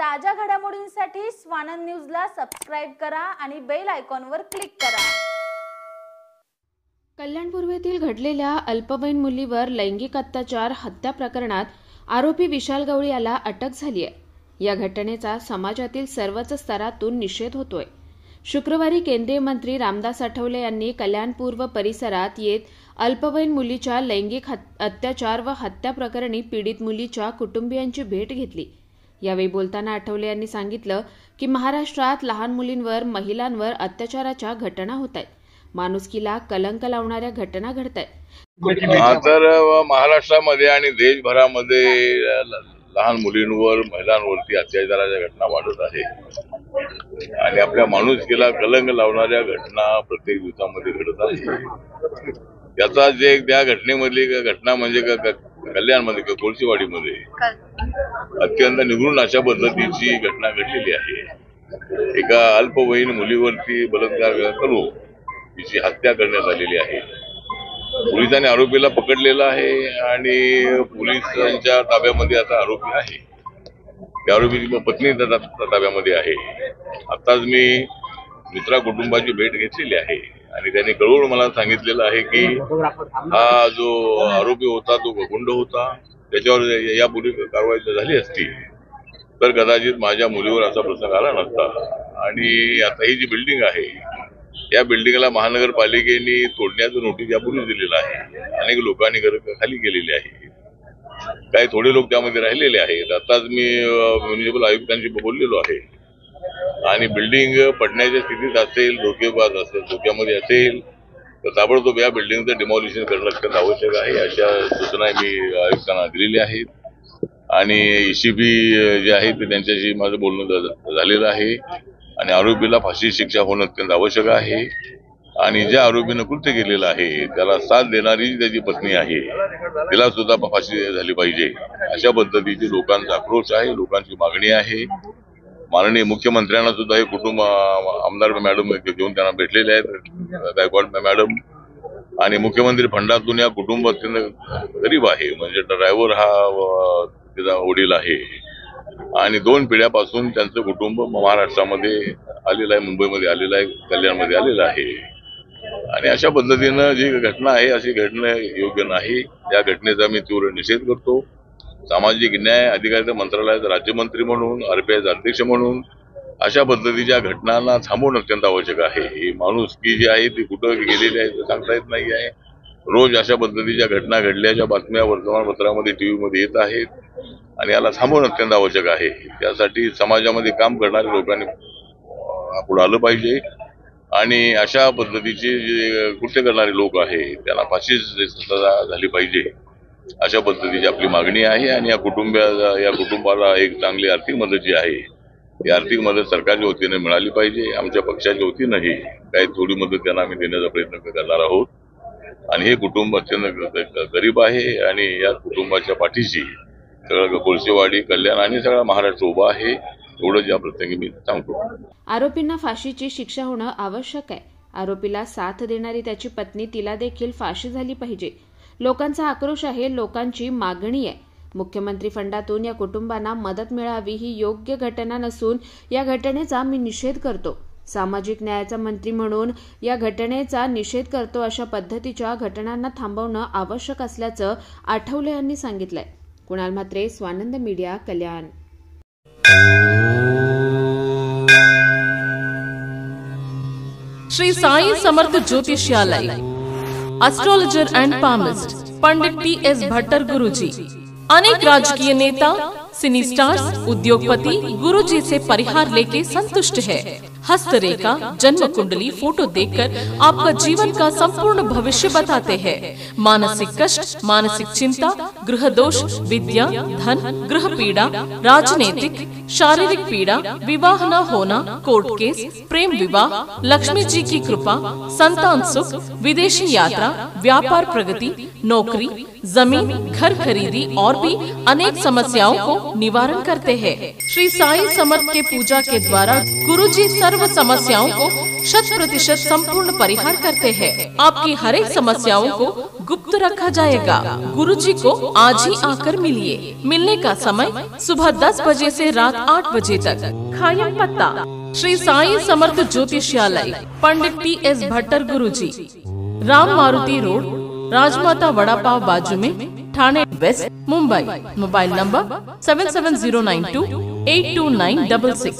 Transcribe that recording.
ताज्या घडामोडींसाठी स्वानंद न्यूजला सबस्क्राइब करा आणि बेल आयकॉनवर क्लिक करा। कल्याण पूर्वेतील घडलेल्या अल्पवयीन मुलीवर लैंगिक अत्याचार हत्या प्रकरणात आरोपी विशाल गवळी याला अटक झाली आहे। या घटनेचा समाजातील सर्वच स्तरातून निषेध होतोय। शुक्रवारी केंद्रीय मंत्री रामदास आठवले यांनी कल्याण पूर्व परिसरात येत अल्पवयीन मुलीच्या लैंगिक अत्याचार व हत्या प्रकरणी पीडित मुलीच्या कुटुंबियांची भेट घेतली। यावेळी बोलताना आठवले यांनी सांगितलं की महाराष्ट्रात लहान मुलींवर महिलांवर अत्याचाराच्या घटना होत आहेत। माणुसकीला कलंक लावणाऱ्या घटना घडत आहेत। तर महाराष्ट्रामध्ये आणि देशभरामध्ये लहान मुलींवर महिलांवरती अत्याचाराच्या घटना वाढत आहे आणि आपल्या माणुसकीला कलंक लावणाऱ्या घटना प्रत्येक दिवसामध्ये घडत आहे। याचा जे त्या घटनेमधली घटना म्हणजे कल्याणमध्ये कोळशीवाडीमध्ये अत्यंत निगूढ अशा पद्धतीची घटना घडलेली आहे। एका अल्पवयीन मुलीवरती बलात्कार करून तिची हत्या करण्यात आलेली आहे। पोलिसांनी आरोपीला पकडलेला आहे आणि पोलिसांच्या ताब्यामध्ये आता आरोपी आहे। त्या आरोपीची पत्नी ताब्यामध्ये आहे। आताच मी मित्रा कुटुंबाची भेट घेतलेली आहे आणि त्यांनी कळवून मला सांगितलेलं आहे की हा जो आरोपी होता तो गुंड होता, त्याच्यावर यापूर्वी कारवाई झाली असती तर कदाचित माझ्या मुलीवर असा प्रसंग आला नसता। आणि आता ही जी बिल्डिंग आहे या बिल्डिंगला महानगरपालिकेने तोडण्याचं नोटीस यापूर्वी दिलेलं आहे। अनेक लोकांनी घर खाली केलेली आहे, काही थोडे लोक त्यामध्ये राहिलेले आहेत। आताच मी म्युनिसिपल आयुक्तांशी बोललेलो आहे आणि बिल्डिंग पडण्याच्या स्थितीत असेल, धोक्यामध्ये असेल तर ताबडतोब या बिल्डिंगचं डिमॉलिशन करणं अत्यंत आवश्यक आहे, अशा सूचना मी आयुक्तांना दिलेल्या आहेत। आणि ECP जे आहे ते त्यांच्याशी माझं बोलणं झालेलं आहे आणि आरोपीला फाशी शिक्षा होणं अत्यंत आवश्यक आहे। आणि ज्या आरोपीनं कृत्य केलेलं आहे त्याला साथ देणारी त्याची पत्नी आहे तिला सुद्धा फाशी झाली पाहिजे, अशा पद्धतीची लोकांचा आक्रोश आहे, लोकांची मागणी आहे। माननीय मुख्यमंत्र्यांना सुद्धा हे कुटुंब आमदार मॅडम घेऊन त्यांना भेटलेले आहेत, गायकवाड मॅडम। आणि मुख्यमंत्री फंडातून या कुटुंब अत्यंत गरीब आहे, म्हणजे ड्रायव्हर हा तिचा वडील आहे आणि 2 पिढ्यापासून त्यांचं कुटुंब महाराष्ट्रामध्ये आलेलं आहे, मुंबईमध्ये आलेलं आहे, कल्याणमध्ये आलेलं आहे। आणि अशा पद्धतीनं जी घटना आहे अशी घडणं योग्य नाही। या घटनेचा मी तीव्र निषेध करतो। सामाजिक न्याय अधिकारिता मंत्रालयाचे राज्यमंत्री म्हणून, RPIचे अध्यक्ष म्हणून अशा पद्धतीच्या घटनांना थांबवणं अत्यंत आवश्यक आहे। ही माणुसकी जी आहे ती कुठं गेलेली आहे ते सांगता येत नाही आहे। रोज अशा पद्धतीच्या घटना घडल्याच्या बातम्या वर्तमानपत्रामध्ये, टीव्हीमध्ये येत आहेत आणि याला थांबवणं अत्यंत आवश्यक आहे। त्यासाठी समाजामध्ये काम करणाऱ्या लोकांनी पुढे आलं पाहिजे आणि अशा पद्धतीचे जे कृत्य करणारे लोक आहेत त्यांना फाशी झाली पाहिजे, अशा पद्धतीची आपली मागणी आहे। आणि या कुटुंबाला एक चांगली आर्थिक मदत जी आहे ती आर्थिक मदत सरकारच्या वतीने मिळाली पाहिजे। आमच्या पक्षाच्या वतीनंही काही थोडी मदत त्यांना आम्ही देण्याचा प्रयत्न करणार आहोत। आणि हे कुटुंब अत्यंत गरीब आहे आणि या कुटुंबाच्या पाठीशी सगळं कोळशीवाडी, कल्याण आणि सगळा महाराष्ट्र उभा आहे, एवढंच या प्रसंगी मी सांगतो। आरोपींना फाशीची शिक्षा होणं आवश्यक आहे। आरोपीला साथ देणारी त्याची पत्नी तिला देखील फाशी झाली पाहिजे। लोकांचा आक्रोश आहे, लोकांची मागणी आहे। मुख्यमंत्री फंडातून या कुटुंबांना मदत मिळावी ही योग्य घटना नसून या घटनेचा मी निषेध करतो। सामाजिक न्यायाचा मंत्री म्हणून या घटनेचा निषेध करतो। अशा पद्धतीच्या घटनांना थांबवणं आवश्यक असल्याचं आठवले यांनी सांगितलंय। Kunal Mhatre, Swanand media, Kalyan. Shri Sai Samarth Jyotishalay, astrologer and palmist Pandit TS Bhattar Guruji. अनेक राजकीय नेता, सिनी स्टार्स, उद्योगपति गुरुजी से परिहार लेके संतुष्ट है। हस्तरेखा, जन्म कुंडली, फोटो देखकर आपका जीवन का संपूर्ण भविष्य बताते हैं। मानसिक कष्ट, मानसिक चिंता, गृह दोष, विद्या, धन, गृह पीड़ा, राजनीतिक, शारीरिक पीड़ा, विवाह न होना, कोर्ट केस, प्रेम विवाह, लक्ष्मी जी की कृपा, संतान सुख, विदेशी यात्रा, व्यापार प्रगति, नौकरी, जमीन, घर खरीदी और भी अनेक समस्याओं को निवारण करते हैं। श्री साई समर्थ के पूजा के द्वारा गुरुजी सर्व समस्याओं को 100% संपूर्ण परिहार करते हैं। आपकी हर एक समस्याओं को गुप्त रखा जाएगा। गुरुजी को आज ही आकर मिलिए। मिलने का समय सुबह 10 बजे से रात 8 बजे तक। खायम पत्ता श्री साई समर्थ ज्योतिषालय, पंडित T.S. भट्टर गुरुजी, राम मारुति रोड, राजमाता वड़ा पाव बाजू में, Thane west, Mumbai. Mobile number 7709282966।